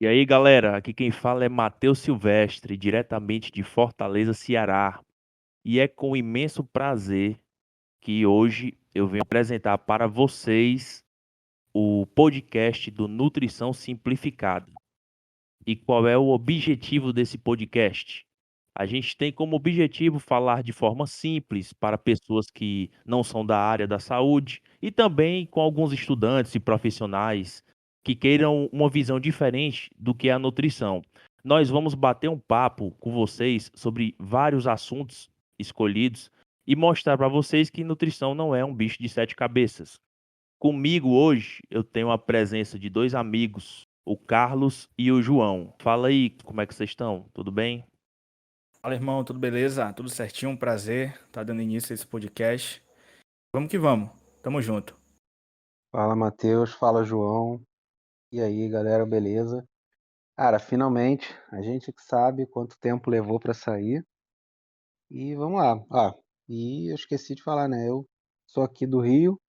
E aí, galera, aqui quem fala é Matheus Silvestre, diretamente de Fortaleza, Ceará. E é com imenso prazer que hoje eu venho apresentar para vocês o podcast do Nutrição Simplificada. E qual é o objetivo desse podcast? A gente tem como objetivo falar de forma simples para pessoas que não são da área da saúde e também com alguns estudantes e profissionais que queiram uma visão diferente do que é a nutrição. Nós vamos bater um papo com vocês sobre vários assuntos escolhidos e mostrar para vocês que nutrição não é um bicho de sete cabeças. Comigo hoje eu tenho a presença de dois amigos, o Carlos e o João. Fala aí, como é que vocês estão? Tudo bem? Fala, irmão, tudo beleza? Tudo certinho, um prazer estar dando início a esse podcast. Vamos que vamos, tamo junto. Fala, Matheus. Fala, João. E aí, galera, beleza? Cara, finalmente, a gente que sabe quanto tempo levou pra sair. E vamos lá. E eu esqueci de falar, né? Eu sou aqui do Rio.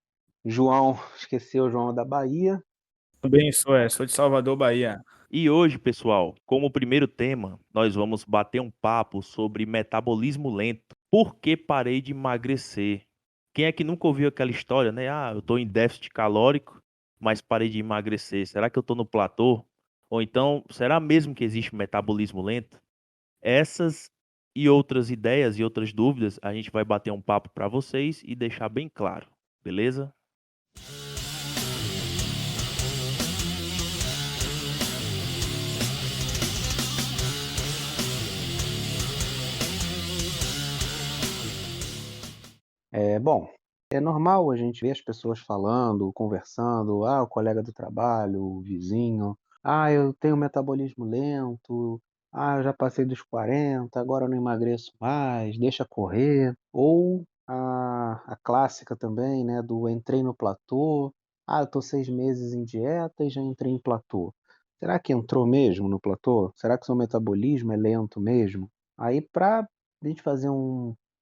João, esqueci, o João é da Bahia. Tudo bem, sou de Salvador, Bahia. E hoje, pessoal, como primeiro tema, nós vamos bater um papo sobre metabolismo lento. Por que parei de emagrecer? Quem é que nunca ouviu aquela história, né? Ah, eu estou em déficit calórico, mas parei de emagrecer. Será que eu estou no platô? Ou então, será mesmo que existe metabolismo lento? Essas e outras ideias e outras dúvidas, a gente vai bater um papo para vocês e deixar bem claro, beleza? Bom, é normal a gente ver as pessoas falando, conversando. O colega do trabalho, o vizinho. Eu tenho metabolismo lento. Eu já passei dos 40, agora eu não emagreço mais, deixa correr. Ou a clássica também, né, do entrei no platô. Eu tô 6 meses em dieta e já entrei em platô. Será que entrou mesmo no platô? Será que seu metabolismo é lento mesmo? Aí, para a gente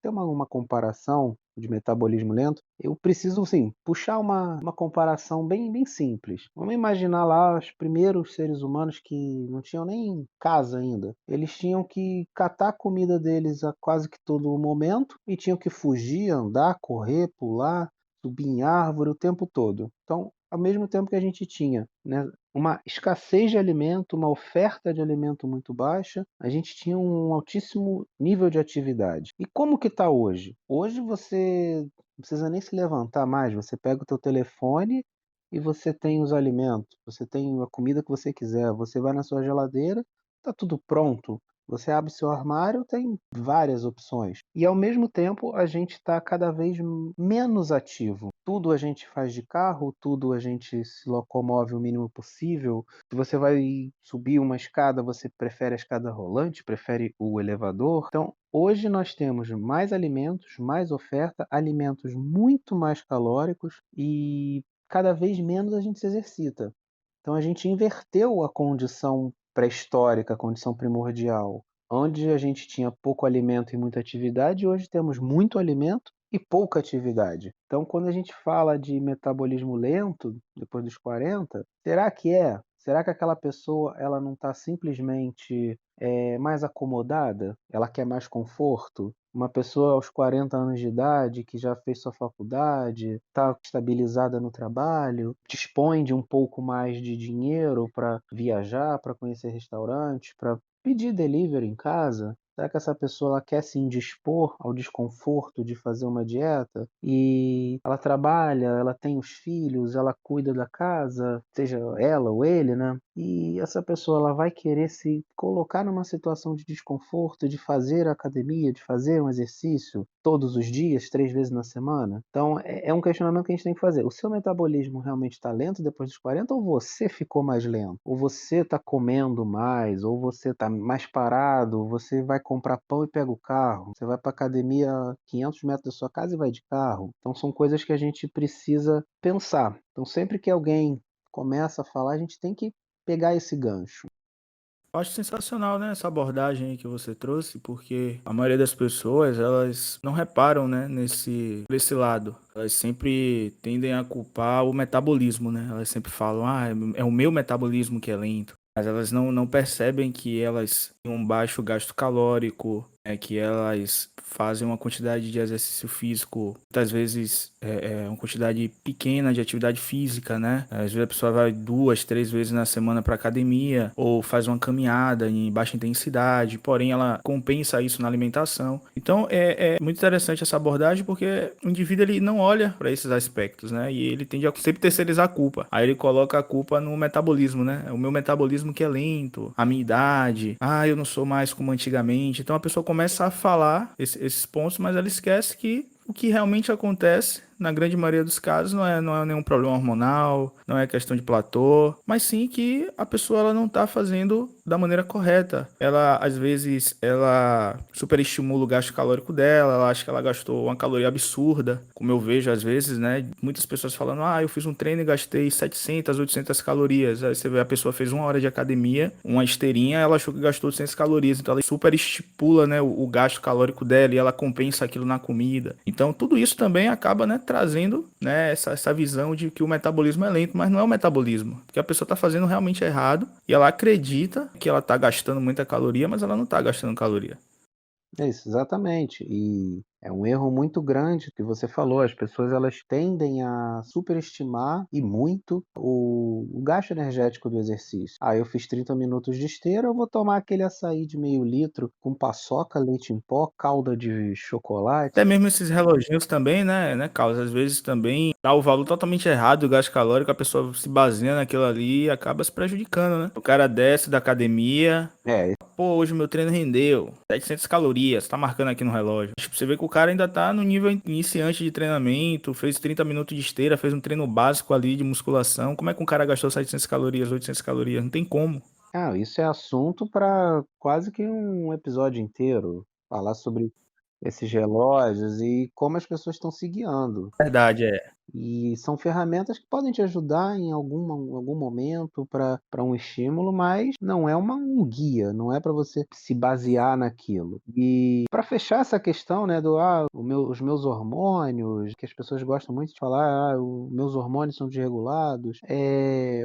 ter uma comparação de metabolismo lento, eu preciso, sim, puxar uma comparação bem simples. Vamos imaginar lá os primeiros seres humanos que não tinham nem casa ainda. Eles tinham que catar a comida deles a quase que todo momento e tinham que fugir, andar, correr, pular, subir em árvore o tempo todo. Então, ao mesmo tempo que a gente tinha, né, uma escassez de alimento, uma oferta de alimento muito baixa, a gente tinha um altíssimo nível de atividade. E como que está hoje? Hoje você não precisa nem se levantar mais, você pega o teu telefone e você tem os alimentos, você tem a comida que você quiser, você vai na sua geladeira, está tudo pronto. Você abre seu armário, tem várias opções. E ao mesmo tempo a gente está cada vez menos ativo. Tudo a gente faz de carro, tudo a gente se locomove o mínimo possível. Se você vai subir uma escada, você prefere a escada rolante, prefere o elevador. Então, hoje nós temos mais alimentos, mais oferta, alimentos muito mais calóricos e cada vez menos a gente se exercita. Então a gente inverteu a condição pré-histórica, a condição primordial. Onde a gente tinha pouco alimento e muita atividade, hoje temos muito alimento e pouca atividade. Então, quando a gente fala de metabolismo lento, depois dos 40, será que é? Será que aquela pessoa ela não está simplesmente mais acomodada? Ela quer mais conforto? Uma pessoa aos 40 anos de idade que já fez sua faculdade, está estabilizada no trabalho, dispõe de um pouco mais de dinheiro para viajar, para conhecer restaurantes, para pedir delivery em casa. Será que essa pessoa ela quer se indispor ao desconforto de fazer uma dieta? E ela trabalha, ela tem os filhos, ela cuida da casa, seja ela ou ele, né? E essa pessoa ela vai querer se colocar numa situação de desconforto, de fazer academia, de fazer um exercício todos os dias, 3 vezes na semana? Então, é um questionamento que a gente tem que fazer. O seu metabolismo realmente está lento depois dos 40 ou você ficou mais lento? Ou você está comendo mais? Ou você está mais parado? Você vai comprar pão e pega o carro? Você vai para academia a 500 metros da sua casa e vai de carro? Então, são coisas que a gente precisa pensar. Então, sempre que alguém começa a falar, a gente tem que pegar esse gancho. Eu acho sensacional, né, essa abordagem aí que você trouxe, porque a maioria das pessoas, elas não reparam, né, nesse lado. Elas sempre tendem a culpar o metabolismo, né? Elas sempre falam, é o meu metabolismo que é lento. mas elas não percebem que elas têm um baixo gasto calórico, que elas fazem uma quantidade de exercício físico, muitas vezes uma quantidade pequena de atividade física, né? Às vezes a pessoa vai 2, 3 vezes na semana para academia ou faz uma caminhada em baixa intensidade, porém ela compensa isso na alimentação. Então é muito interessante essa abordagem porque o indivíduo ele não olha para esses aspectos, né? E ele tende a sempre terceirizar a culpa. Aí ele coloca a culpa no metabolismo, né? É o meu metabolismo que é lento, a minha idade, eu não sou mais como antigamente. Então a pessoa começa a falar esses pontos, mas ela esquece que o que realmente acontece, na grande maioria dos casos, não é nenhum problema hormonal, não é questão de platô, mas sim que a pessoa ela não está fazendo da maneira correta. Ela, às vezes, ela superestimula o gasto calórico dela, ela acha que ela gastou uma caloria absurda, como eu vejo às vezes, né? Muitas pessoas falando, eu fiz um treino e gastei 700, 800 calorias. Aí você vê a pessoa fez 1 hora de academia, uma esteirinha, ela achou que gastou 800 calorias, então ela superestipula, né, o gasto calórico dela e ela compensa aquilo na comida. Então, tudo isso também acaba, né, trazendo, né, essa visão de que o metabolismo é lento, mas não é o metabolismo, porque a pessoa está fazendo realmente errado e ela acredita que ela está gastando muita caloria, mas ela não está gastando caloria. É isso, exatamente. E é um erro muito grande que você falou. As pessoas elas tendem a superestimar e muito o gasto energético do exercício. Eu fiz 30 minutos de esteira, eu vou tomar aquele açaí de meio litro com paçoca, leite em pó, calda de chocolate. Até mesmo esses reloginhos também, né, Carlos, às vezes também dá o valor totalmente errado do gasto calórico, a pessoa se baseia naquilo ali e acaba se prejudicando, né? O cara desce da academia, É, pô, hoje meu treino rendeu 700 calorias, tá marcando aqui no relógio. Tipo, você vê que o cara ainda tá no nível iniciante de treinamento, fez 30 minutos de esteira, fez um treino básico ali de musculação. Como é que um cara gastou 700 calorias, 800 calorias? Não tem como. isso é assunto para quase que um episódio inteiro. Falar sobre esses relógios e como as pessoas estão se guiando. Verdade, é. E são ferramentas que podem te ajudar em algum momento para um estímulo, mas não é um guia, não é para você se basear naquilo. E para fechar essa questão, né, os meus hormônios, que as pessoas gostam muito de falar, os meus hormônios são desregulados,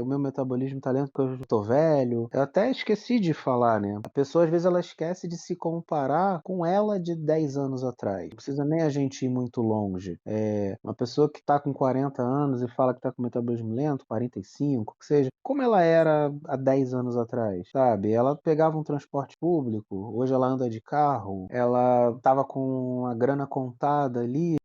o meu metabolismo tá lento porque eu tô velho. Eu até esqueci de falar, né? A pessoa às vezes ela esquece de se comparar com ela de 10 anos atrás. Não precisa nem a gente ir muito longe. Uma pessoa que está com 40 anos e fala que está com metabolismo lento, 45, que seja, como ela era há 10 anos atrás, sabe? Ela pegava um transporte público, hoje ela anda de carro, ela estava com a grana contada ali.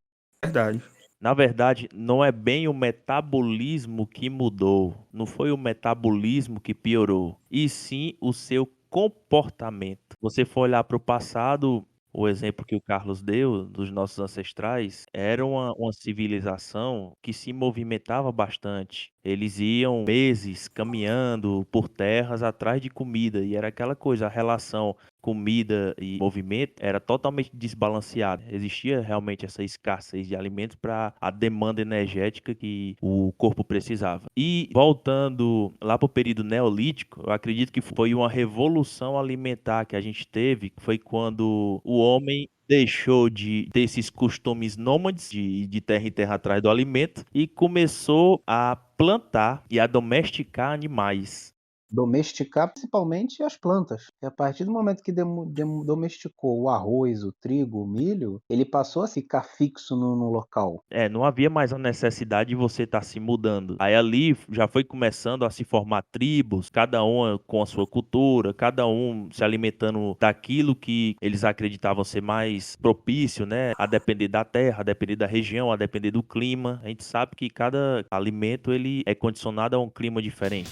Verdade. Na verdade, não é bem o metabolismo que mudou, não foi o metabolismo que piorou, e sim o seu comportamento. Você for olhar para o passado, o exemplo que o Carlos deu dos nossos ancestrais, era uma civilização que se movimentava bastante. Eles iam meses caminhando por terras atrás de comida, e era aquela coisa, a relação comida e movimento era totalmente desbalanceada. Existia realmente essa escassez de alimentos para a demanda energética que o corpo precisava. E voltando lá para o período neolítico, eu acredito que foi uma revolução alimentar que a gente teve, que foi quando o homem deixou de ter esses costumes nômades de terra em terra atrás do alimento e começou a plantar e a domesticar animais. Domesticar principalmente as plantas. E a partir do momento que domesticou o arroz, o trigo, o milho, ele passou a ficar fixo no local. Não havia mais a necessidade de você estar se mudando. Aí ali já foi começando a se formar tribos, cada uma com a sua cultura, cada um se alimentando daquilo que eles acreditavam ser mais propício, né? A depender da terra, a depender da região, a depender do clima. A gente sabe que cada alimento ele é condicionado a um clima diferente.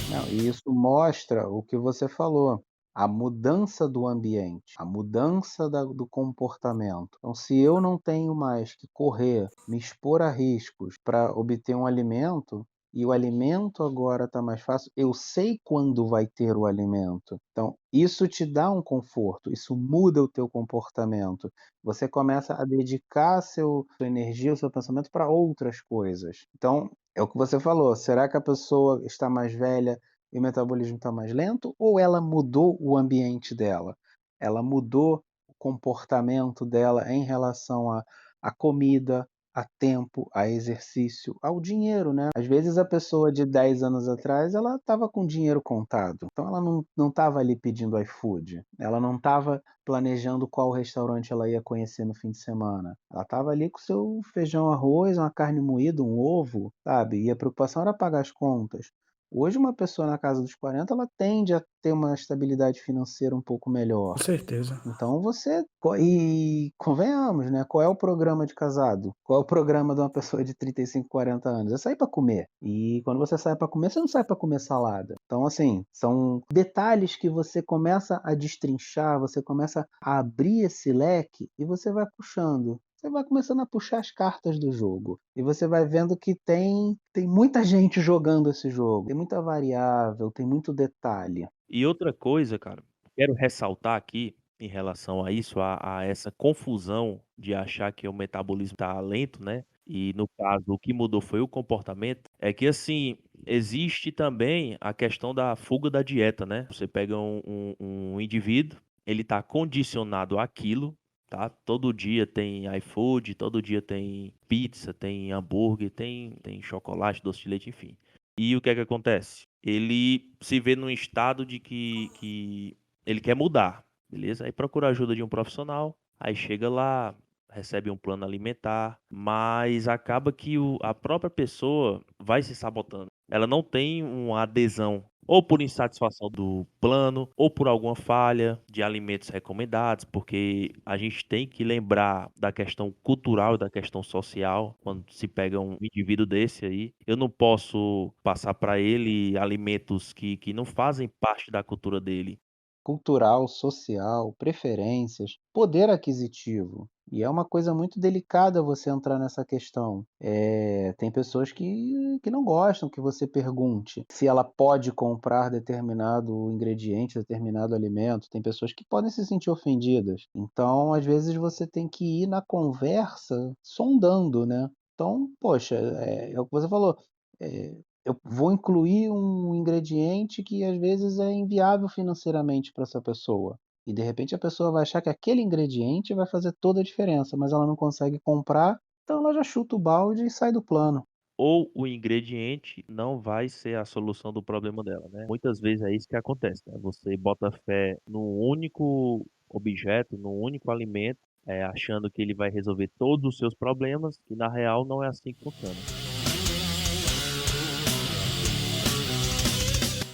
Não, e isso mostra o que você falou, a mudança do ambiente, a mudança do comportamento. Então, se eu não tenho mais que correr, me expor a riscos para obter um alimento, e o alimento agora está mais fácil, eu sei quando vai ter o alimento. Então, isso te dá um conforto, isso muda o teu comportamento. Você começa a dedicar sua energia, o seu pensamento para outras coisas. Então, é o que você falou. Será que a pessoa está mais velha e o metabolismo está mais lento? Ou ela mudou o ambiente dela? Ela mudou o comportamento dela em relação à comida, a tempo, a exercício, ao dinheiro, né. Às vezes a pessoa de 10 anos atrás, ela estava com dinheiro contado, então ela não estava ali pedindo iFood, ela não estava planejando qual restaurante ela ia conhecer no fim de semana. Ela estava ali com seu feijão, arroz, uma carne moída, um ovo, sabe, e a preocupação era pagar as contas. Hoje uma pessoa na casa dos 40, ela tende a ter uma estabilidade financeira um pouco melhor. Com certeza. Então e convenhamos, né, qual é o programa de casado? Qual é o programa de uma pessoa de 35, 40 anos? É sair para comer. E quando você sai para comer, você não sai para comer salada. Então, assim, são detalhes que você começa a destrinchar, você começa a abrir esse leque e você vai puxando. Você vai começando a puxar as cartas do jogo. E você vai vendo que tem muita gente jogando esse jogo. Tem muita variável, tem muito detalhe. E outra coisa, cara, quero ressaltar aqui em relação a isso, a essa confusão de achar que o metabolismo tá lento, né, e no caso o que mudou foi o comportamento, é que assim, existe também a questão da fuga da dieta, né. Você pega um indivíduo, ele tá condicionado àquilo, tá, todo dia tem iFood, todo dia tem pizza, tem hambúrguer, tem chocolate, doce de leite, enfim. E o que é que acontece? Ele se vê num estado de que ele quer mudar, beleza? Aí procura a ajuda de um profissional, aí chega lá, recebe um plano alimentar, mas acaba que a própria pessoa vai se sabotando. Ela não tem uma adesão, ou por insatisfação do plano, ou por alguma falha de alimentos recomendados, porque a gente tem que lembrar da questão cultural e da questão social quando se pega um indivíduo desse aí. Eu não posso passar para ele alimentos que não fazem parte da cultura dele. Cultural, social, preferências, poder aquisitivo. E é uma coisa muito delicada você entrar nessa questão. Tem pessoas que não gostam que você pergunte se ela pode comprar determinado ingrediente, determinado alimento. Tem pessoas que podem se sentir ofendidas. Então, às vezes, você tem que ir na conversa sondando, né? Então, poxa, é o que você falou. Eu vou incluir um ingrediente que às vezes é inviável financeiramente para essa pessoa. E de repente a pessoa vai achar que aquele ingrediente vai fazer toda a diferença, mas ela não consegue comprar, então ela já chuta o balde e sai do plano. Ou o ingrediente não vai ser a solução do problema dela, né. Muitas vezes é isso que acontece, né, você bota fé num único objeto, num único alimento, achando que ele vai resolver todos os seus problemas, e na real não é assim que funciona.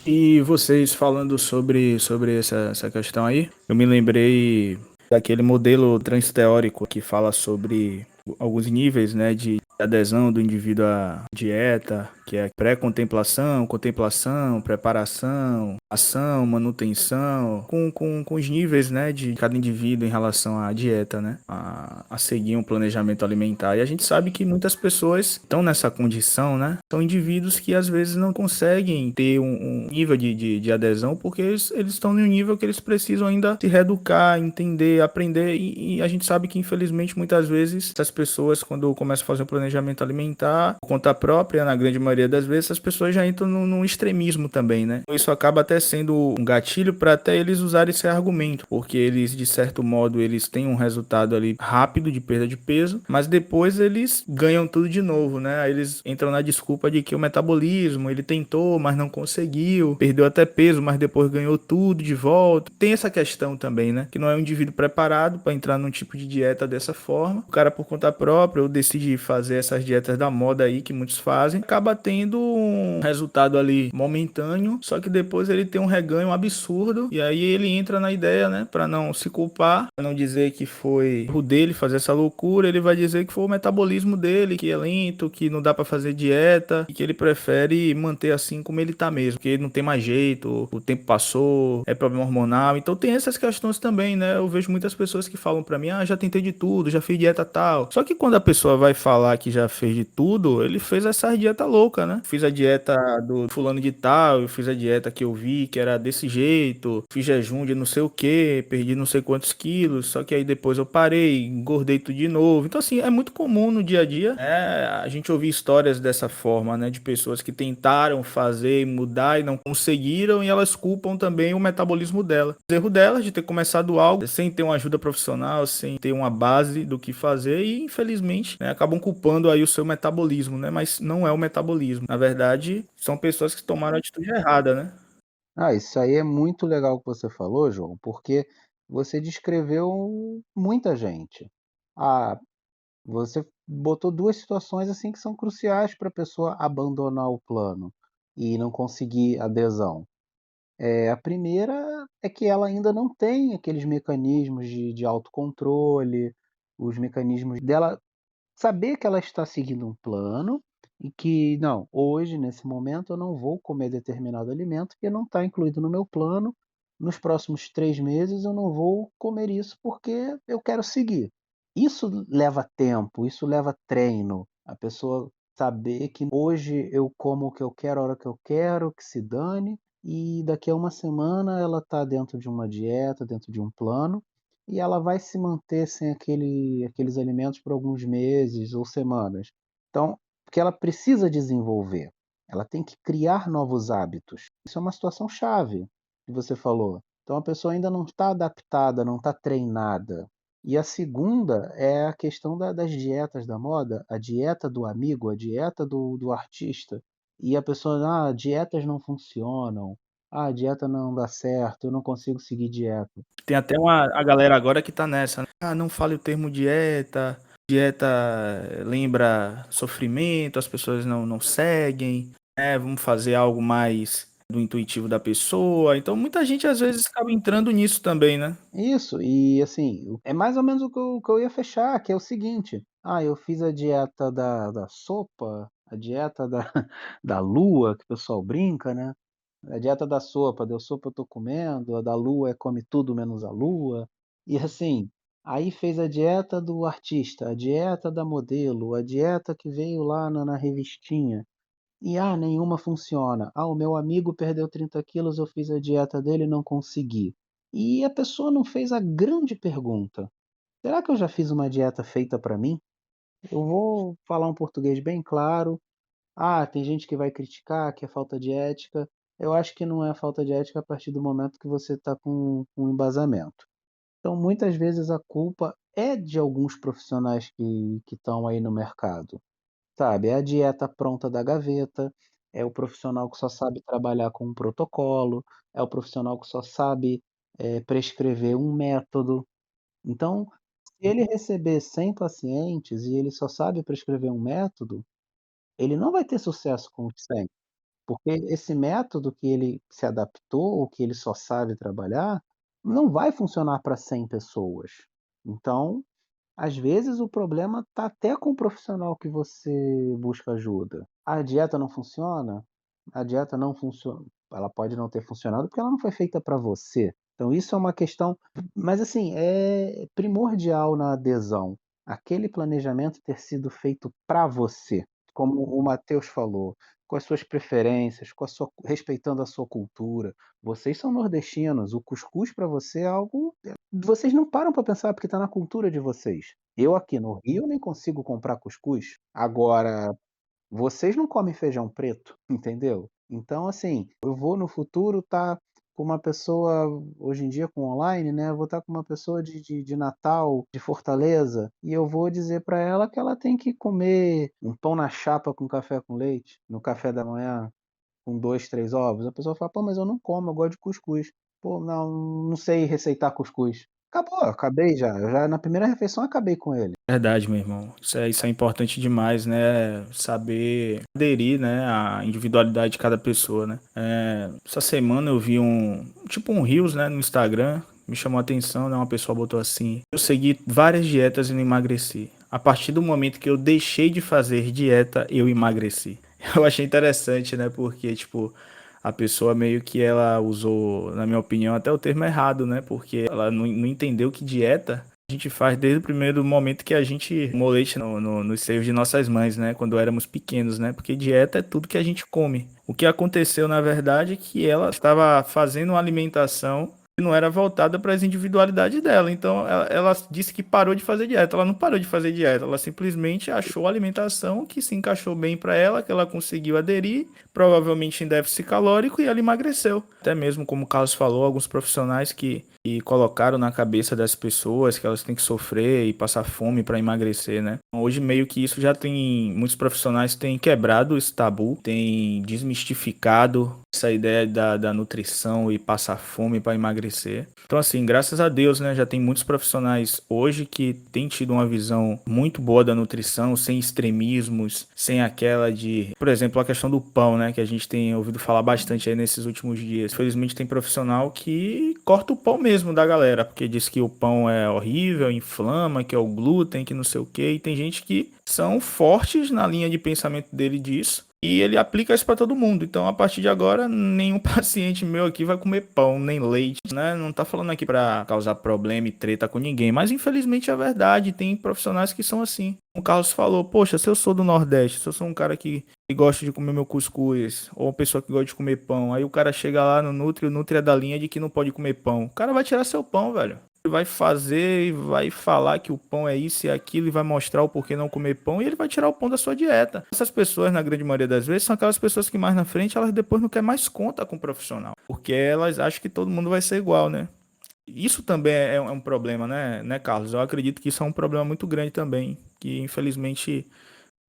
E vocês falando sobre essa questão aí, eu me lembrei daquele modelo transteórico que fala sobre alguns níveis, né, de adesão do indivíduo à dieta, que é pré-contemplação, contemplação, preparação, ação, manutenção, com os níveis, né, de cada indivíduo em relação à dieta, né, a seguir um planejamento alimentar. E a gente sabe que muitas pessoas estão nessa condição, né, são indivíduos que às vezes não conseguem ter um nível de adesão porque eles estão em um nível que eles precisam ainda se reeducar, entender, aprender e a gente sabe que infelizmente muitas vezes essas pessoas quando começam a fazer um planejamento alimentar por conta própria, na grande maioria das vezes, as pessoas já entram num extremismo também, né? Isso acaba até sendo um gatilho para até eles usarem esse argumento, porque eles, de certo modo, eles têm um resultado ali rápido de perda de peso, mas depois eles ganham tudo de novo, né? Aí eles entram na desculpa de que o metabolismo, ele tentou, mas não conseguiu, perdeu até peso, mas depois ganhou tudo de volta. Tem essa questão também, né? Que não é um indivíduo preparado para entrar num tipo de dieta dessa forma. O cara, por conta própria, ou decide fazer essas dietas da moda aí que muitos fazem, acaba tendo um resultado ali momentâneo, só que depois ele tem um reganho absurdo e aí ele entra na ideia, né, para não se culpar, pra não dizer que foi o dele fazer essa loucura, ele vai dizer que foi o metabolismo dele, que é lento, que não dá para fazer dieta e que ele prefere manter assim como ele tá mesmo, que ele não tem mais jeito, o tempo passou, é problema hormonal, então tem essas questões também, né? Eu vejo muitas pessoas que falam para mim, já tentei de tudo, já fiz dieta tal, só que quando a pessoa vai falar que já fez de tudo, ele fez essa dieta louca açúcar, né? Fiz a dieta do fulano de tal, eu fiz a dieta que eu vi que era desse jeito, fiz jejum de não sei o que, perdi não sei quantos quilos, só que aí depois eu parei, engordei tudo de novo. Então, assim, é muito comum no dia a dia, a gente ouvir histórias dessa forma, né? De pessoas que tentaram fazer e mudar e não conseguiram, e elas culpam também o metabolismo dela. O erro dela de ter começado algo sem ter uma ajuda profissional, sem ter uma base do que fazer, e infelizmente, né, acabam culpando aí o seu metabolismo, né? Mas não é o metabolismo. Na verdade, são pessoas que tomaram a atitude errada, né? Ah, isso aí é muito legal que você falou, João, porque você descreveu muita gente. Ah, você botou duas situações assim que são cruciais para a pessoa abandonar o plano e não conseguir adesão. A primeira é que ela ainda não tem aqueles mecanismos de autocontrole, os mecanismos dela saber que ela está seguindo um plano e que, não, hoje, nesse momento, eu não vou comer determinado alimento que não está incluído no meu plano. Nos próximos 3 meses eu não vou comer isso porque eu quero seguir. Isso leva tempo, isso leva treino. A pessoa saber que hoje eu como o que eu quero, a hora que eu quero, que se dane, e daqui a uma semana ela está dentro de uma dieta, dentro de um plano, e ela vai se manter sem aqueles alimentos por alguns meses ou semanas. Então, porque ela precisa desenvolver, ela tem que criar novos hábitos. Isso é uma situação chave que você falou. Então, a pessoa ainda não está adaptada, não está treinada. E a segunda é a questão das dietas da moda, a dieta do amigo, a dieta do artista. E a pessoa, dietas não funcionam, a dieta não dá certo, eu não consigo seguir dieta. Tem até a galera agora que tá nessa, né? Ah, não fale o termo dieta. Dieta lembra sofrimento, as pessoas não seguem, né? Vamos fazer algo mais do intuitivo da pessoa. Então muita gente às vezes acaba entrando nisso também, né? Isso, e assim, é mais ou menos o que eu ia fechar, que é o seguinte: eu fiz a dieta da sopa, a dieta da, da lua, que o pessoal brinca, né? A dieta da sopa, deu sopa eu tô comendo, a da lua é come tudo menos a lua. E assim, aí fez a dieta do artista, a dieta da modelo, a dieta que veio lá na revistinha. E nenhuma funciona. O meu amigo perdeu 30 quilos, eu fiz a dieta dele e não consegui. E a pessoa não fez a grande pergunta: será que eu já fiz uma dieta feita para mim? Eu vou falar um português bem claro. Tem gente que vai criticar que é falta de ética. Eu acho que não é falta de ética a partir do momento que você está com um embasamento. Então, muitas vezes a culpa é de alguns profissionais que estão aí no mercado. Sabe, é a dieta pronta da gaveta, é o profissional que só sabe trabalhar com um protocolo, é o profissional que só sabe, prescrever um método. Então, se ele receber 100 pacientes e ele só sabe prescrever um método, ele não vai ter sucesso com os 100, porque esse método que ele se adaptou ou que ele só sabe trabalhar, não vai funcionar para 100 pessoas. Então, às vezes o problema está até com o profissional que você busca ajuda. A dieta não funciona? A dieta não funciona. Ela pode não ter funcionado porque ela não foi feita para você. Então isso é uma questão, mas assim, é primordial na adesão. Aquele planejamento ter sido feito para você, como o Matheus falou, com as suas preferências, respeitando a sua cultura. Vocês são nordestinos, o cuscuz para você é algo vocês não param para pensar porque está na cultura de vocês. Eu aqui no Rio nem consigo comprar cuscuz. Agora, vocês não comem feijão preto, entendeu? Então, assim, eu vou no futuro estar com uma pessoa, hoje em dia com online, né? Eu vou estar com uma pessoa de Natal, de Fortaleza, e eu vou dizer para ela que ela tem que comer um pão na chapa com café com leite, no café da manhã, com 2, 3 ovos. A pessoa fala, pô, mas eu não como, eu gosto de cuscuz. Pô, não sei receitar cuscuz. Acabou, acabei já. Eu já na primeira refeição acabei com ele. Verdade, meu irmão. Isso é importante demais, né? Saber aderir, né, à individualidade de cada pessoa, né? Essa semana eu vi tipo um Reels, né, no Instagram, me chamou a atenção, né? Uma pessoa botou assim: eu segui várias dietas e não emagreci. A partir do momento que eu deixei de fazer dieta, eu emagreci. Eu achei interessante, né? Porque, tipo, a pessoa meio que ela usou, na minha opinião, até o termo errado, né? Porque ela não entendeu que dieta A gente faz desde o primeiro momento que a gente tomou leite nos seios de nossas mães, né? Quando éramos pequenos, né? Porque dieta é tudo que a gente come. O que aconteceu, na verdade, é que ela estava fazendo uma alimentação que não era voltada para as individualidades dela. Então, ela disse que parou de fazer dieta. Ela não parou de fazer dieta. Ela simplesmente achou a alimentação que se encaixou bem para ela, que ela conseguiu aderir, provavelmente em déficit calórico, e ela emagreceu. Até mesmo, como o Carlos falou, alguns profissionais que colocaram na cabeça das pessoas que elas têm que sofrer e passar fome para emagrecer, né? Hoje meio que isso já tem, muitos profissionais têm quebrado esse tabu, têm desmistificado essa ideia da nutrição e passar fome para emagrecer. Então assim, graças a Deus, né, já tem muitos profissionais hoje que têm tido uma visão muito boa da nutrição, sem extremismos, sem aquela de, por exemplo, a questão do pão, né, que a gente tem ouvido falar bastante aí nesses últimos dias. Infelizmente tem profissional que corta o pão mesmo da galera, porque diz que o pão é horrível, inflama, que é o glúten, que não sei o quê, e tem gente que são fortes na linha de pensamento dele disso. E ele aplica isso para todo mundo. Então, a partir de agora, nenhum paciente meu aqui vai comer pão, nem leite, né? Não tá falando aqui para causar problema e treta com ninguém. Mas, infelizmente, é verdade. Tem profissionais que são assim. O Carlos falou, poxa, se eu sou do Nordeste, se eu sou um cara que gosta de comer meu cuscuz, ou uma pessoa que gosta de comer pão, aí o cara chega lá no Nutri, o Nutri é da linha de que não pode comer pão. O cara vai tirar seu pão, velho. Vai fazer e vai falar que o pão é isso e aquilo e vai mostrar o porquê não comer pão e ele vai tirar o pão da sua dieta. Essas pessoas, na grande maioria das vezes, são aquelas pessoas que mais na frente, elas depois não querem mais conta com o profissional, porque elas acham que todo mundo vai ser igual, né? Isso também é um problema, né, Carlos? Eu acredito que isso é um problema muito grande também, que infelizmente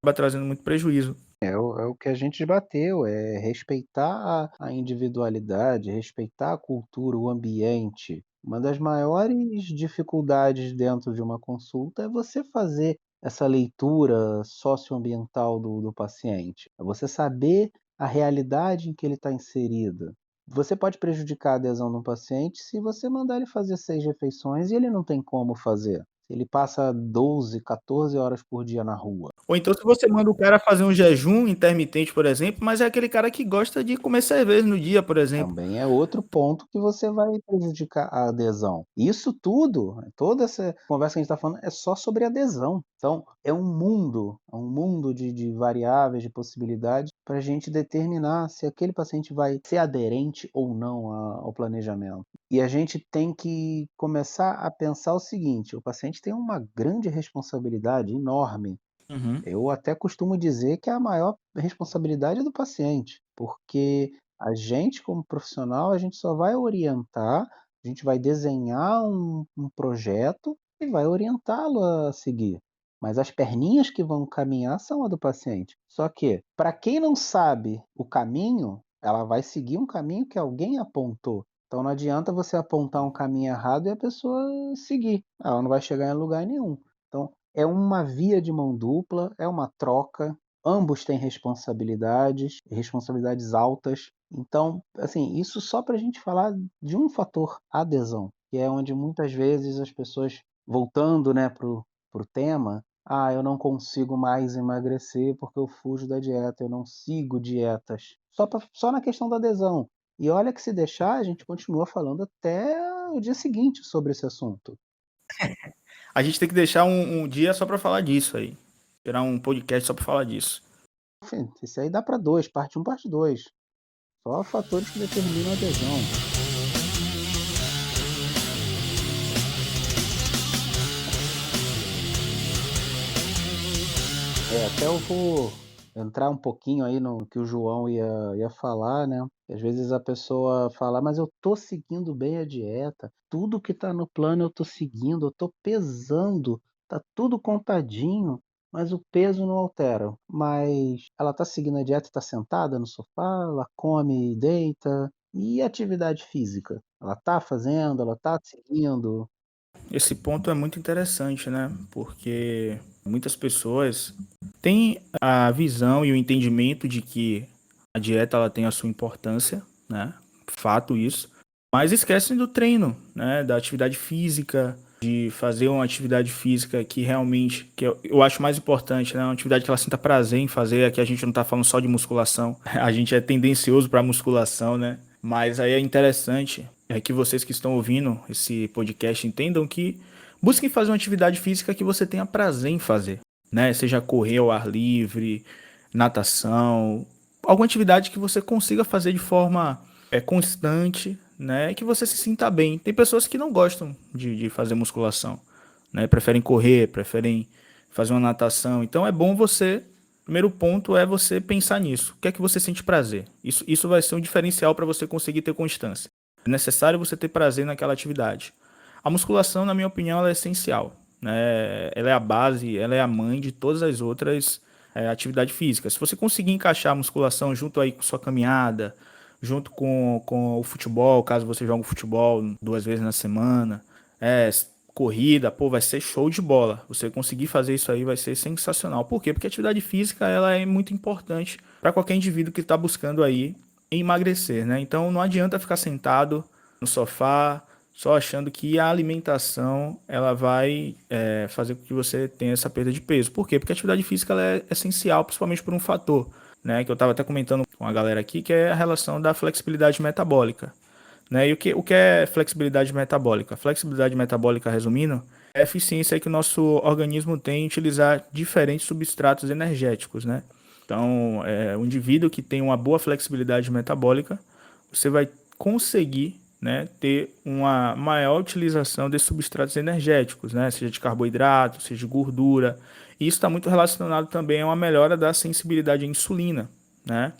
acaba trazendo muito prejuízo. É o que a gente debateu, é respeitar a individualidade, respeitar a cultura, o ambiente. Uma das maiores dificuldades dentro de uma consulta é você fazer essa leitura socioambiental do paciente. É você saber a realidade em que ele está inserido. Você pode prejudicar a adesão do paciente se você mandar ele fazer 6 refeições e ele não tem como fazer. Ele passa 12, 14 horas por dia na rua. Ou então se você manda o cara fazer um jejum intermitente, por exemplo, mas é aquele cara que gosta de comer cerveja no dia, por exemplo. Também é outro ponto que você vai prejudicar a adesão. Isso tudo, toda essa conversa que a gente está falando é só sobre adesão. Então, é um mundo de variáveis, de possibilidades, para a gente determinar se aquele paciente vai ser aderente ou não ao planejamento. E a gente tem que começar a pensar o seguinte: o paciente tem uma grande responsabilidade enorme. Uhum. Eu até costumo dizer que a maior responsabilidade é do paciente, porque a gente, como profissional, a gente só vai orientar, a gente vai desenhar um projeto e vai orientá-lo a seguir. Mas as perninhas que vão caminhar são a do paciente. Só que, para quem não sabe o caminho, ela vai seguir um caminho que alguém apontou. Então não adianta você apontar um caminho errado e a pessoa seguir. Ela não vai chegar em lugar nenhum. Então, é uma via de mão dupla, é uma troca, ambos têm responsabilidades, responsabilidades altas. Então, assim, isso só para a gente falar de um fator, adesão, que é onde muitas vezes as pessoas, voltando, né, pro tema, eu não consigo mais emagrecer porque eu fujo da dieta, eu não sigo dietas. Só na questão da adesão. E olha que se deixar, a gente continua falando até o dia seguinte sobre esse assunto. A gente tem que deixar um dia só pra falar disso aí. Tirar um podcast só pra falar disso. Enfim, isso aí dá para dois, parte um, parte 2. Só fatores que determinam a adesão. Até eu vou entrar um pouquinho aí no que o João ia falar, né? Às vezes a pessoa fala, mas eu tô seguindo bem a dieta, tudo que tá no plano eu tô seguindo, eu tô pesando, tá tudo contadinho, mas o peso não altera. Mas ela tá seguindo a dieta, tá sentada no sofá, ela come e deita. E atividade física? Ela tá fazendo, ela tá seguindo. Esse ponto é muito interessante, né? Porque muitas pessoas têm a visão e o entendimento de que a dieta ela tem a sua importância, né? Fato isso. Mas esquecem do treino, né? Da atividade física, de fazer uma atividade física que realmente, que eu acho mais importante, né? Uma atividade que ela sinta prazer em fazer. Aqui a gente não tá falando só de musculação. A gente é tendencioso para musculação, né? Mas aí é interessante que vocês que estão ouvindo esse podcast entendam que Busque fazer uma atividade física que você tenha prazer em fazer, né? Seja correr ao ar livre, natação, alguma atividade que você consiga fazer de forma constante, né? E que você se sinta bem. Tem pessoas que não gostam de fazer musculação, né? Preferem correr, preferem fazer uma natação. Então é bom você. Primeiro ponto é você pensar nisso. O que é que você sente prazer? Isso vai ser um diferencial para você conseguir ter constância. É necessário você ter prazer naquela atividade. A musculação, na minha opinião, ela é essencial, né? Ela é a base, ela é a mãe de todas as outras atividades físicas. Se você conseguir encaixar a musculação junto aí com sua caminhada, junto com o futebol, caso você jogue futebol 2 vezes na semana, corrida, pô, vai ser show de bola. Você conseguir fazer isso aí vai ser sensacional. Por quê? Porque a atividade física ela é muito importante para qualquer indivíduo que está buscando aí emagrecer, né? Então não adianta ficar sentado no sofá só achando que a alimentação ela vai fazer com que você tenha essa perda de peso. Por quê? Porque a atividade física ela é essencial, principalmente por um fator, né, que eu estava até comentando com a galera aqui, que é a relação da flexibilidade metabólica. Né? E o que é flexibilidade metabólica? Flexibilidade metabólica, resumindo, é a eficiência que o nosso organismo tem em utilizar diferentes substratos energéticos. Né? Então, o indivíduo que tem uma boa flexibilidade metabólica, você vai conseguir, né, ter uma maior utilização desses substratos energéticos, né, seja de carboidrato, seja de gordura. E isso está muito relacionado também a uma melhora da sensibilidade à insulina. Né?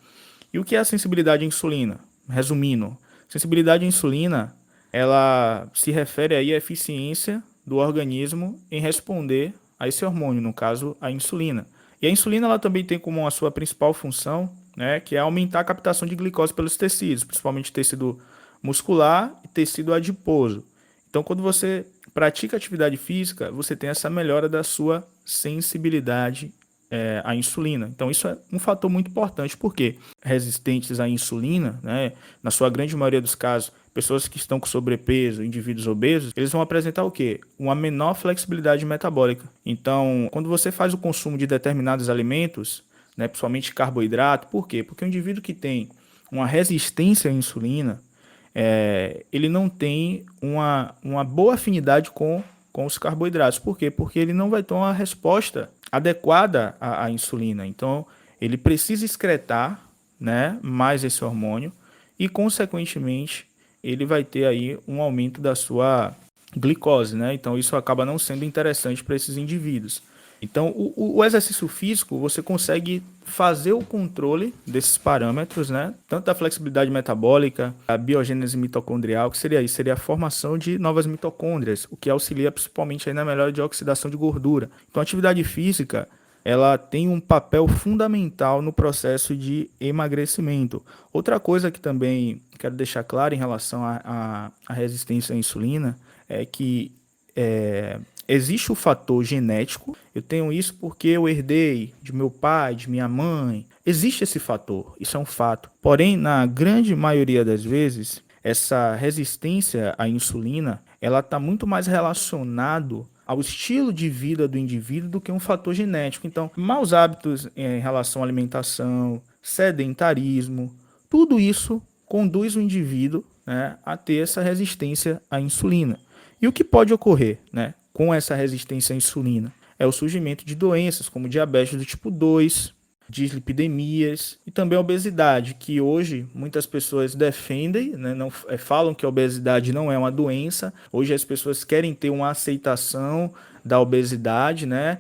E o que é a sensibilidade à insulina? Resumindo, sensibilidade à insulina, ela se refere aí à eficiência do organismo em responder a esse hormônio, no caso, a insulina. E a insulina ela também tem como a sua principal função, né, que é aumentar a captação de glicose pelos tecidos, principalmente tecido muscular e tecido adiposo. Então, quando você pratica atividade física, você tem essa melhora da sua sensibilidade à insulina. Então, isso é um fator muito importante, porque resistentes à insulina, né, na sua grande maioria dos casos, pessoas que estão com sobrepeso, indivíduos obesos, eles vão apresentar o quê? Uma menor flexibilidade metabólica. Então, quando você faz o consumo de determinados alimentos, né, principalmente carboidrato, por quê? Porque o indivíduo que tem uma resistência à insulina, ele não tem uma boa afinidade com os carboidratos. Por quê? Porque ele não vai ter uma resposta adequada à insulina. Então, ele precisa excretar, né, mais esse hormônio e, consequentemente, ele vai ter aí um aumento da sua glicose, né? Então, isso acaba não sendo interessante para esses indivíduos. Então, o exercício físico, você consegue fazer o controle desses parâmetros, né? Tanto da flexibilidade metabólica, a biogênese mitocondrial, que seria isso, seria a formação de novas mitocôndrias, o que auxilia principalmente aí na melhora de oxidação de gordura. Então, a atividade física, ela tem um papel fundamental no processo de emagrecimento. Outra coisa que também quero deixar claro em relação à resistência à insulina é que existe o fator genético. Eu tenho isso porque eu herdei de meu pai, de minha mãe. Existe esse fator, isso é um fato. Porém, na grande maioria das vezes, essa resistência à insulina, ela está muito mais relacionado ao estilo de vida do indivíduo do que um fator genético. Então, maus hábitos em relação à alimentação, sedentarismo, tudo isso conduz o indivíduo, né, a ter essa resistência à insulina. E o que pode ocorrer, né, com essa resistência à insulina? É o surgimento de doenças como diabetes do tipo 2, dislipidemias e também a obesidade, que hoje muitas pessoas defendem, né, não, falam que a obesidade não é uma doença. Hoje as pessoas querem ter uma aceitação da obesidade, né,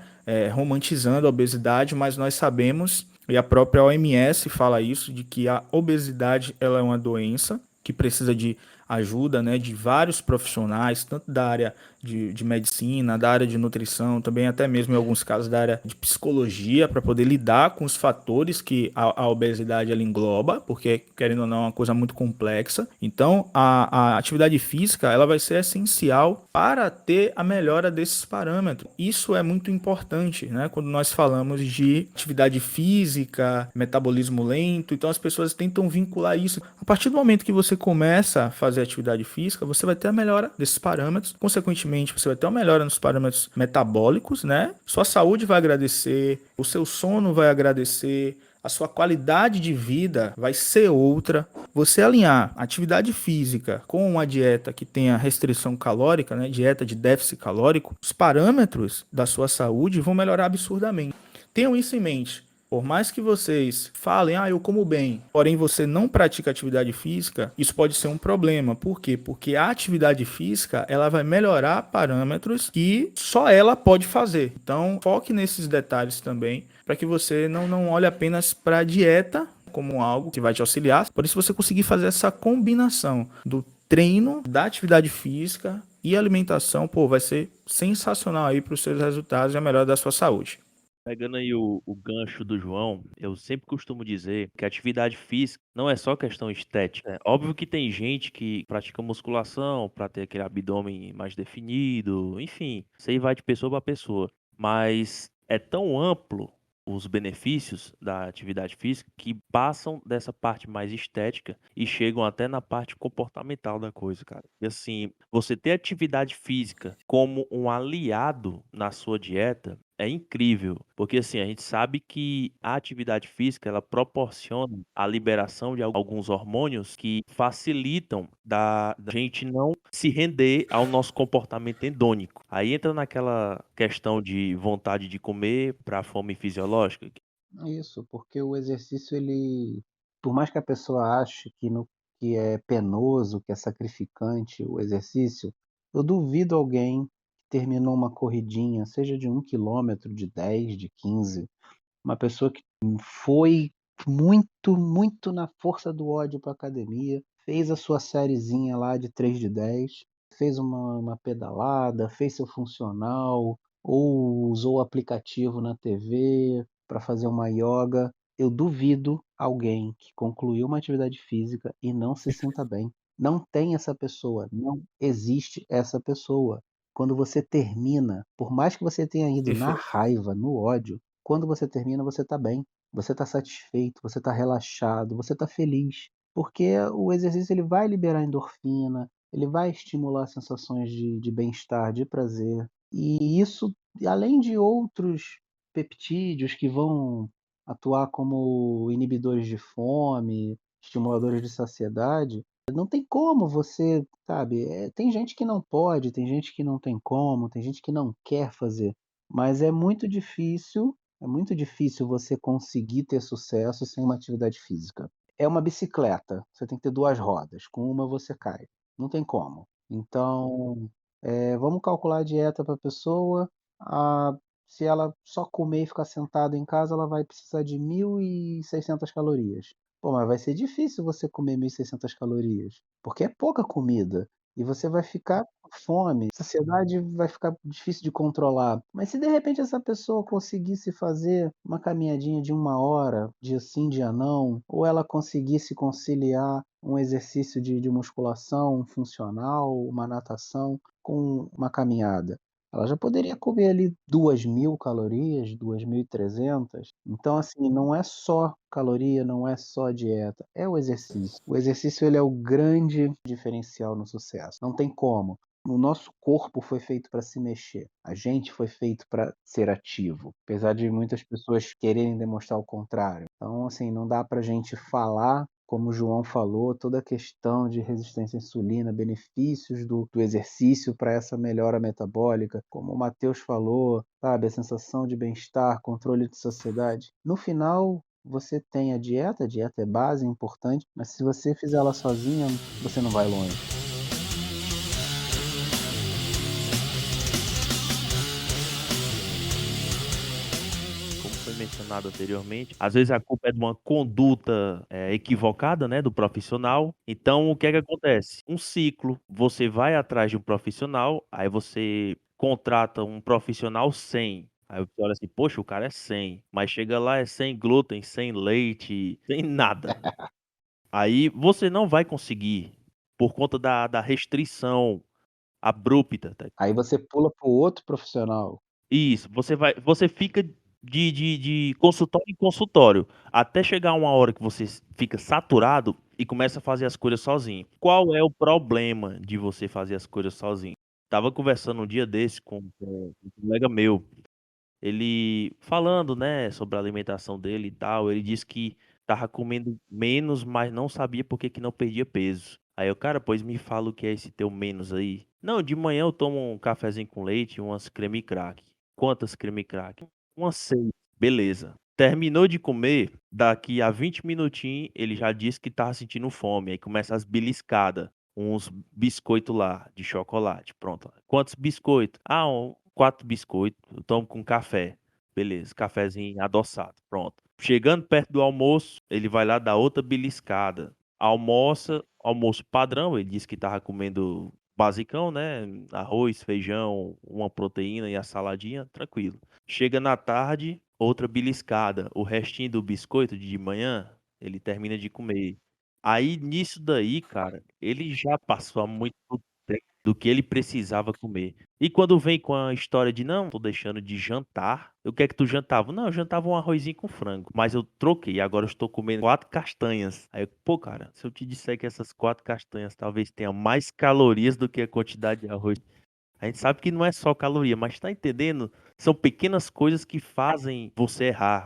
romantizando a obesidade, mas nós sabemos, e a própria OMS fala isso, de que a obesidade ela é uma doença que precisa de ajuda, né, de vários profissionais, tanto da área de medicina, da área de nutrição, também até mesmo em alguns casos da área de psicologia, para poder lidar com os fatores que a obesidade ela engloba, porque, querendo ou não, é uma coisa muito complexa. Então, a atividade física ela vai ser essencial para ter a melhora desses parâmetros. Isso é muito importante, né, quando nós falamos de atividade física, metabolismo lento. Então, as pessoas tentam vincular isso. A partir do momento que você começa a fazer atividade física, você vai ter a melhora desses parâmetros, consequentemente você vai ter uma melhora nos parâmetros metabólicos, né? Sua saúde vai agradecer, o seu sono vai agradecer, a sua qualidade de vida vai ser outra. Você alinhar atividade física com uma dieta que tenha restrição calórica, né, dieta de déficit calórico, os parâmetros da sua saúde vão melhorar absurdamente. Tenham isso em mente. Por mais que vocês falem, eu como bem, porém você não pratica atividade física, isso pode ser um problema. Por quê? Porque a atividade física, ela vai melhorar parâmetros que só ela pode fazer. Então, foque nesses detalhes também, para que você não olhe apenas para a dieta como algo que vai te auxiliar. Por isso, você conseguir fazer essa combinação do treino, da atividade física e alimentação, vai ser sensacional aí para os seus resultados e a melhora da sua saúde. Pegando aí o gancho do João, eu sempre costumo dizer que a atividade física não é só questão estética. É óbvio que tem gente que pratica musculação para ter aquele abdômen mais definido, enfim, isso aí vai de pessoa para pessoa. Mas é tão amplo os benefícios da atividade física que passam dessa parte mais estética e chegam até na parte comportamental da coisa, cara. E assim, você ter atividade física como um aliado na sua dieta é incrível, porque assim, a gente sabe que a atividade física ela proporciona a liberação de alguns hormônios que facilitam da gente não se render ao nosso comportamento hedônico. Aí entra naquela questão de vontade de comer para fome fisiológica. Isso, porque o exercício, ele, por mais que a pessoa ache que é penoso, que é sacrificante o exercício, eu duvido alguém que terminou uma corridinha, seja de 1 quilômetro, de 10, de 15, uma pessoa que foi muito, muito na força do ódio para academia, fez a sua sériezinha lá de 3 de 10, fez uma pedalada, fez seu funcional, ou usou o aplicativo na TV para fazer uma yoga. Eu duvido alguém que concluiu uma atividade física e não se sinta bem. Não tem essa pessoa, não existe essa pessoa. Quando você termina, por mais que você tenha ido na Perfeito. raiva, no ódio, quando você termina, você está bem, você está satisfeito, você está relaxado, você está feliz, porque o exercício ele vai liberar endorfina, ele vai estimular sensações de bem-estar, de prazer, e isso, além de outros peptídeos que vão atuar como inibidores de fome, estimuladores de saciedade, não tem como você, sabe? Tem gente que não pode, tem gente que não tem como, tem gente que não quer fazer, mas é muito difícil você conseguir ter sucesso sem uma atividade física. É uma bicicleta, você tem que ter 2 rodas, com uma você cai, não tem como. Então, vamos calcular a dieta para a pessoa, se ela só comer e ficar sentada em casa, ela vai precisar de 1.600 calorias. Pô, mas vai ser difícil você comer 1.600 calorias, porque é pouca comida. E você vai ficar com fome, a saciedade vai ficar difícil de controlar. Mas se de repente essa pessoa conseguisse fazer uma caminhadinha de 1 hora, dia sim, dia não, ou ela conseguisse conciliar um exercício de musculação funcional, uma natação, com uma caminhada, ela já poderia comer ali 2.000 calorias, 2.300. Então, assim, não é só caloria, não é só dieta, é o exercício. O exercício ele é o grande diferencial no sucesso. Não tem como. O nosso corpo foi feito para se mexer. A gente foi feito para ser ativo, apesar de muitas pessoas quererem demonstrar o contrário. Então, assim, não dá para a gente falar, como o João falou, toda a questão de resistência à insulina, benefícios do exercício para essa melhora metabólica, como o Matheus falou, sabe, a sensação de bem-estar, controle de saciedade. No final, você tem a dieta é base, é importante, mas se você fizer ela sozinha, você não vai longe. Como foi mencionado anteriormente, às vezes a culpa é de uma conduta equivocada, né, do profissional. Então, o que é que acontece? Um ciclo, você vai atrás de um profissional, aí você contrata um profissional 100. Aí você olha assim, poxa, o cara é 100, mas chega lá é sem glúten, sem leite, sem nada. Aí você não vai conseguir, por conta da restrição abrupta. Aí você pula para o outro profissional. Isso, você fica de consultório em consultório, até chegar uma hora que você fica saturado e começa a fazer as coisas sozinho. Qual é o problema de você fazer as coisas sozinho? Estava conversando um dia desse com um colega meu, ele falando, né, sobre a alimentação dele e tal, ele disse que tava comendo menos, mas não sabia por que que não perdia peso. Aí eu, cara, pois me fala o que é esse teu menos aí. Não, de manhã eu tomo um cafezinho com leite e umas creme crack. Quantas creme crack? Umas 6. Beleza. Terminou de comer, daqui a 20 minutinhos ele já disse que tava sentindo fome. Aí começa as beliscadas. Uns biscoitos lá de chocolate. Pronto. Quantos biscoitos? Ah, 4 biscoitos. Eu tomo com café. Beleza, cafezinho adoçado. Pronto. Chegando perto do almoço, ele vai lá dar outra beliscada. Almoça, almoço padrão. Ele disse que tava comendo basicão, né? Arroz, feijão, uma proteína e a saladinha, tranquilo. Chega na tarde, outra beliscada. O restinho do biscoito de manhã, ele termina de comer. Aí nisso daí, cara, ele já passou há muito tempo do que ele precisava comer. E quando vem com a história de não, tô deixando de jantar. O que é que tu jantava? Não, eu jantava um arrozinho com frango. Mas eu troquei, agora eu estou comendo 4 castanhas. Aí, pô, cara, se eu te disser que essas 4 castanhas talvez tenham mais calorias do que a quantidade de arroz. A gente sabe que não é só caloria, mas tá entendendo? São pequenas coisas que fazem você errar.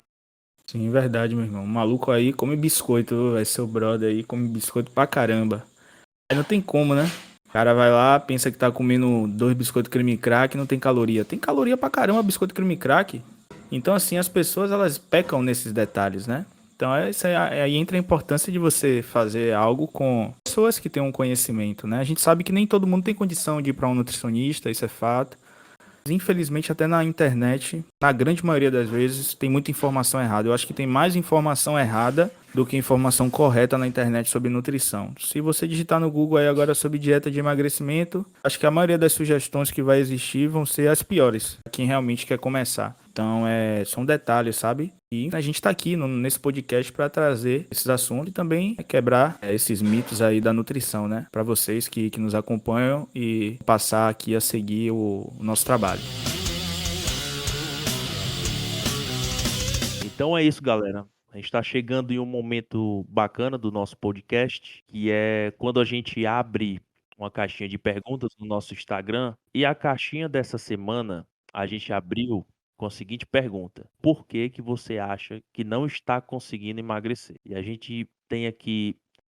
Sim, verdade, meu irmão. O maluco aí come biscoito, vai seu brother aí come biscoito pra caramba. Aí não tem como, né? O cara vai lá, pensa que tá comendo 2 biscoitos creme crack, não tem caloria. Tem caloria pra caramba biscoito creme crack. Então, assim, as pessoas, elas pecam nesses detalhes, né? Então, aí entra a importância de você fazer algo com pessoas que têm um conhecimento, né? A gente sabe que nem todo mundo tem condição de ir pra um nutricionista, isso é fato. Infelizmente, até na internet, na grande maioria das vezes, tem muita informação errada. Eu acho que tem mais informação errada do que informação correta na internet sobre nutrição. Se você digitar no Google aí agora sobre dieta de emagrecimento, acho que a maioria das sugestões que vai existir vão ser as piores, para quem realmente quer começar. Então, são detalhes, sabe? E a gente está aqui nesse podcast para trazer esses assuntos e também quebrar esses mitos aí da nutrição, né? Para vocês que nos acompanham e passar aqui a seguir o nosso trabalho. Então é isso, galera. A gente está chegando em um momento bacana do nosso podcast, que é quando a gente abre uma caixinha de perguntas no nosso Instagram. E a caixinha dessa semana a gente abriu com a seguinte pergunta: por que que você acha que não está conseguindo emagrecer? E a gente tem aqui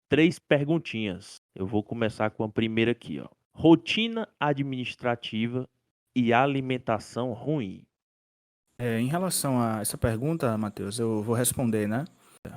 3 perguntinhas. Eu vou começar com a primeira aqui, ó. Rotina administrativa e alimentação ruim. Em relação a essa pergunta, Matheus, eu vou responder, né?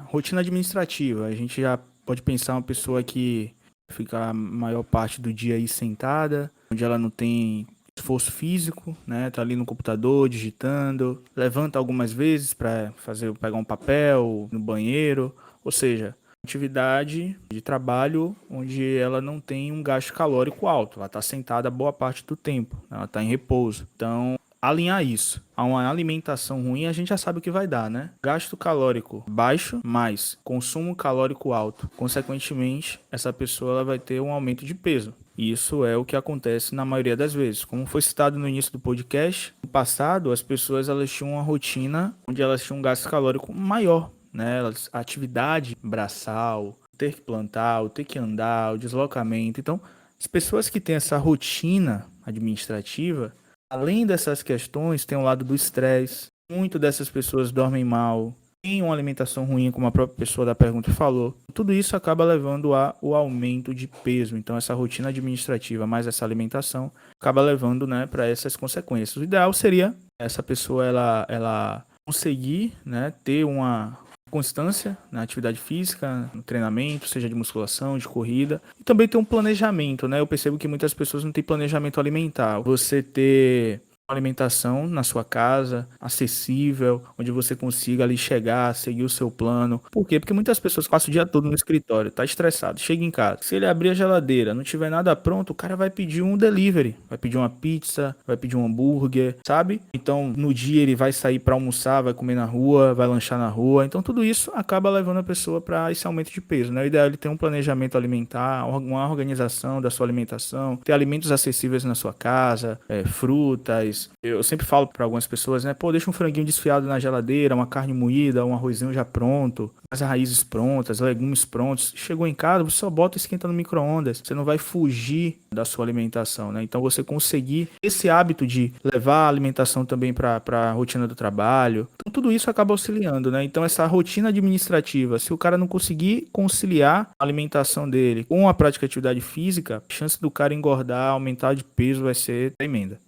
Rotina administrativa, a gente já pode pensar uma pessoa que fica a maior parte do dia aí sentada, onde ela não tem esforço físico, né? Tá ali no computador digitando, levanta algumas vezes para pegar um papel no banheiro, ou seja, atividade de trabalho onde ela não tem um gasto calórico alto, ela está sentada boa parte do tempo, ela está em repouso. Então, alinhar isso a uma alimentação ruim, a gente já sabe o que vai dar, né? Gasto calórico baixo, mais consumo calórico alto. Consequentemente, essa pessoa ela vai ter um aumento de peso. Isso é o que acontece na maioria das vezes. Como foi citado no início do podcast, no passado as pessoas elas tinham uma rotina onde elas tinham um gasto calórico maior, né? A atividade braçal, ter que plantar, o ter que andar, o deslocamento. Então, as pessoas que têm essa rotina administrativa, além dessas questões, tem o lado do estresse. Muito dessas pessoas dormem mal, têm uma alimentação ruim, como a própria pessoa da pergunta falou. Tudo isso acaba levando ao aumento de peso. Então, essa rotina administrativa mais essa alimentação acaba levando, né, para essas consequências. O ideal seria essa pessoa ela conseguir, né, ter uma constância na atividade física, no treinamento, seja de musculação, de corrida, e também ter um planejamento, né? Eu percebo que muitas pessoas não têm planejamento alimentar. Você ter uma alimentação na sua casa, acessível, onde você consiga ali chegar, seguir o seu plano. Por quê? Porque muitas pessoas passam o dia todo no escritório, tá estressado, chega em casa. Se ele abrir a geladeira, não tiver nada pronto, o cara vai pedir um delivery, vai pedir uma pizza, vai pedir um hambúrguer, sabe? Então, no dia ele vai sair para almoçar, vai comer na rua, vai lanchar na rua. Então, tudo isso acaba levando a pessoa para esse aumento de peso, né? O ideal é ele ter um planejamento alimentar, uma organização da sua alimentação, ter alimentos acessíveis na sua casa, frutas, mas eu sempre falo para algumas pessoas, né? Pô, deixa um franguinho desfiado na geladeira, uma carne moída, um arrozinho já pronto, as raízes prontas, legumes prontos. Chegou em casa, você só bota e esquenta no micro-ondas. Você não vai fugir da sua alimentação, né? Então você conseguir esse hábito de levar a alimentação também para a rotina do trabalho. Então tudo isso acaba auxiliando, né? Então essa rotina administrativa, se o cara não conseguir conciliar a alimentação dele com a prática de atividade física, a chance do cara engordar, aumentar de peso vai ser tremenda.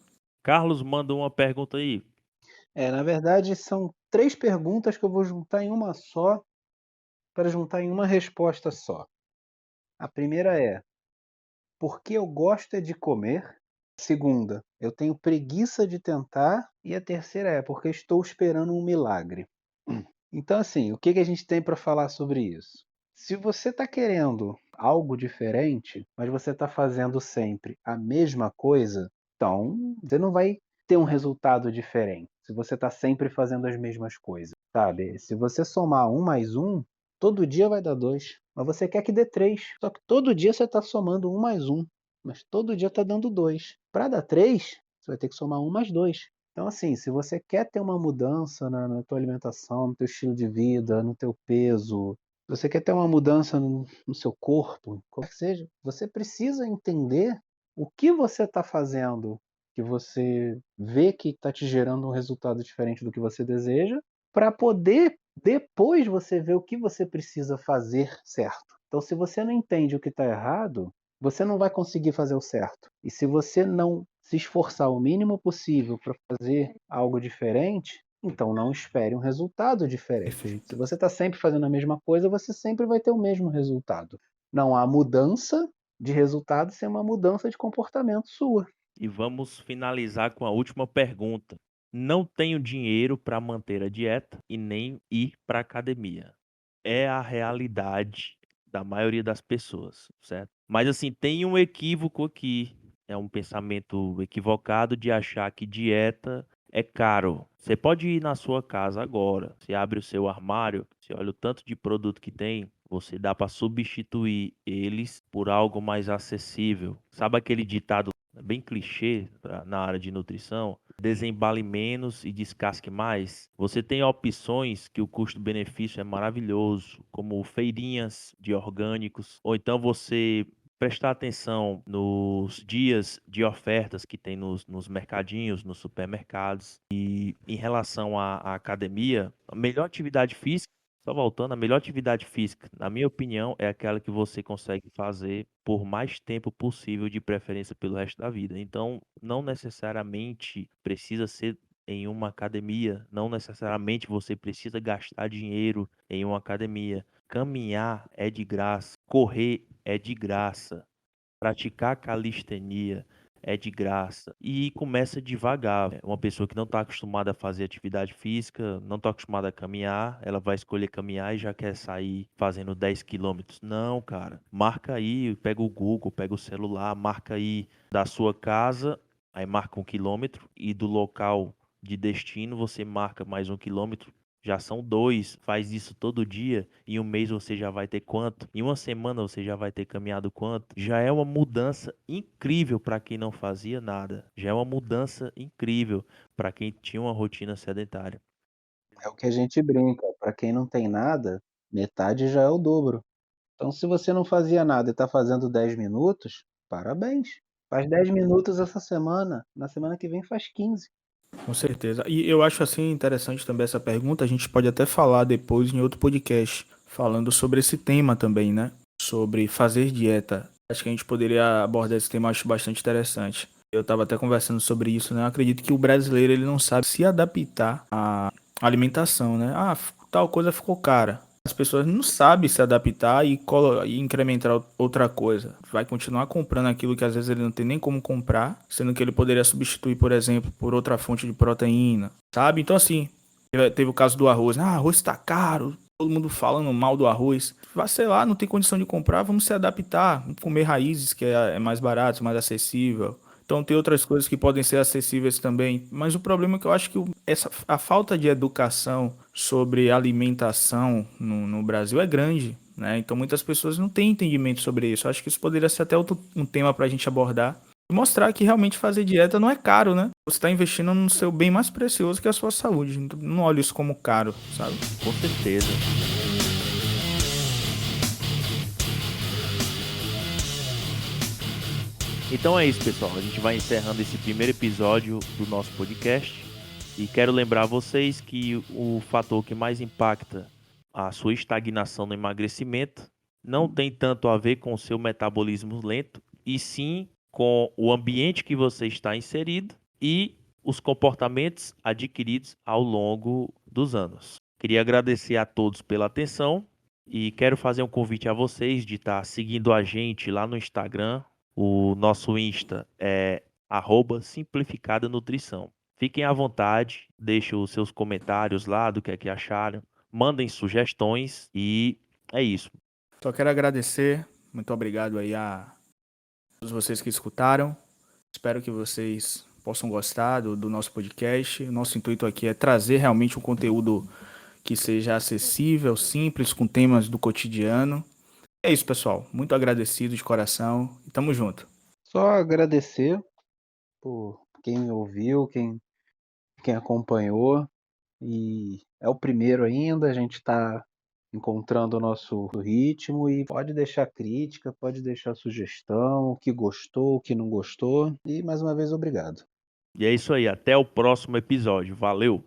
Carlos manda uma pergunta aí. Na verdade, são 3 perguntas que eu vou juntar em uma só, para juntar em uma resposta só. A primeira é: por que eu gosto é de comer? A segunda: eu tenho preguiça de tentar. E a terceira é: porque estou esperando um milagre. Então, assim, o que que a gente tem para falar sobre isso? Se você está querendo algo diferente, mas você está fazendo sempre a mesma coisa, então você não vai ter um resultado diferente. Se você está sempre fazendo as mesmas coisas, sabe? Se você somar 1 mais 1, todo dia vai dar 2. Mas você quer que dê 3. Só que todo dia você está somando 1 mais 1. Mas todo dia está dando 2. Para dar 3, você vai ter que somar 1 mais 2. Então, assim, se você quer ter uma mudança na tua alimentação, no teu estilo de vida, no teu peso, se você quer ter uma mudança no seu corpo, qualquer que seja, você precisa entender o que você está fazendo, que você vê que está te gerando um resultado diferente do que você deseja, para poder depois você ver o que você precisa fazer certo. Então, se você não entende o que está errado, você não vai conseguir fazer o certo. E se você não se esforçar o mínimo possível para fazer algo diferente, então não espere um resultado diferente. Perfeito. Se você está sempre fazendo a mesma coisa, você sempre vai ter o mesmo resultado. Não há mudança de resultado sem uma mudança de comportamento sua. E vamos finalizar com a última pergunta. Não tenho dinheiro para manter a dieta e nem ir para academia. É a realidade da maioria das pessoas, certo? Mas assim, tem um equívoco aqui. É um pensamento equivocado de achar que dieta é caro. Você pode ir na sua casa agora, você abre o seu armário, você olha o tanto de produto que tem, você dá para substituir eles por algo mais acessível. Sabe aquele ditado bem clichê na área de nutrição? Desembale menos e descasque mais. Você tem opções que o custo-benefício é maravilhoso, como feirinhas de orgânicos, ou então você prestar atenção nos dias de ofertas que tem nos mercadinhos, nos supermercados. E em relação à academia, a melhor atividade física, só voltando, a melhor atividade física, na minha opinião, é aquela que você consegue fazer por mais tempo possível, de preferência pelo resto da vida. Então, não necessariamente precisa ser em uma academia, não necessariamente você precisa gastar dinheiro em uma academia. Caminhar é de graça, correr é de graça, praticar calistenia é de graça e começa devagar. Uma pessoa que não está acostumada a fazer atividade física, não está acostumada a caminhar, ela vai escolher caminhar e já quer sair fazendo 10 quilômetros. Não, cara. Marca aí, pega o Google, pega o celular, marca aí da sua casa, aí marca 1 quilômetro e do local de destino você marca mais 1 quilômetro. Já são 2, faz isso todo dia. Em um mês você já vai ter quanto? Em uma semana você já vai ter caminhado quanto? Já é uma mudança incrível para quem não fazia nada. Já é uma mudança incrível para quem tinha uma rotina sedentária. É o que a gente brinca. Para quem não tem nada, metade já é o dobro. Então, se você não fazia nada e está fazendo 10 minutos, parabéns. Faz 10 minutos essa semana. Na semana que vem faz 15. Com certeza. E eu acho assim interessante também essa pergunta. A gente pode até falar depois em outro podcast, falando sobre esse tema também, né? Sobre fazer dieta. Acho que a gente poderia abordar esse tema, eu acho bastante interessante. Eu estava até conversando sobre isso, né? Eu acredito que o brasileiro ele não sabe se adaptar à alimentação, né? Ah, tal coisa ficou cara. As pessoas não sabem se adaptar e incrementar outra coisa. Vai continuar comprando aquilo que às vezes ele não tem nem como comprar, sendo que ele poderia substituir, por exemplo, por outra fonte de proteína, sabe? Então, assim, teve o caso do arroz. Ah, arroz tá caro. Todo mundo falando mal do arroz. Vai, sei lá, não tem condição de comprar, vamos se adaptar. Vamos comer raízes, que é mais barato, mais acessível. Então tem outras coisas que podem ser acessíveis também. Mas o problema é que eu acho que a falta de educação sobre alimentação no Brasil é grande, né? Então muitas pessoas não têm entendimento sobre isso. Eu acho que isso poderia ser até um tema para a gente abordar. E mostrar que realmente fazer dieta não é caro, né? Você tá investindo no seu bem mais precioso, que é a sua saúde. Então, não olhe isso como caro, sabe? Com certeza. Então é isso, pessoal. A gente vai encerrando esse primeiro episódio do nosso podcast. E quero lembrar vocês que o fator que mais impacta a sua estagnação no emagrecimento não tem tanto a ver com o seu metabolismo lento, e sim com o ambiente que você está inserido e os comportamentos adquiridos ao longo dos anos. Queria agradecer a todos pela atenção e quero fazer um convite a vocês de estar seguindo a gente lá no Instagram. O nosso Insta é @simplificada nutrição. Fiquem à vontade, deixem os seus comentários lá do que é que acharam, mandem sugestões e é isso. Só quero agradecer. Muito obrigado aí a todos vocês que escutaram. Espero que vocês possam gostar do nosso podcast. O nosso intuito aqui é trazer realmente um conteúdo que seja acessível, simples, com temas do cotidiano. É isso, pessoal. Muito agradecido de coração e tamo junto. Só agradecer por quem ouviu, quem acompanhou. E é o primeiro ainda, a gente está encontrando o nosso ritmo e pode deixar crítica, pode deixar sugestão, o que gostou, o que não gostou. E mais uma vez, obrigado. E é isso aí, até o próximo episódio. Valeu!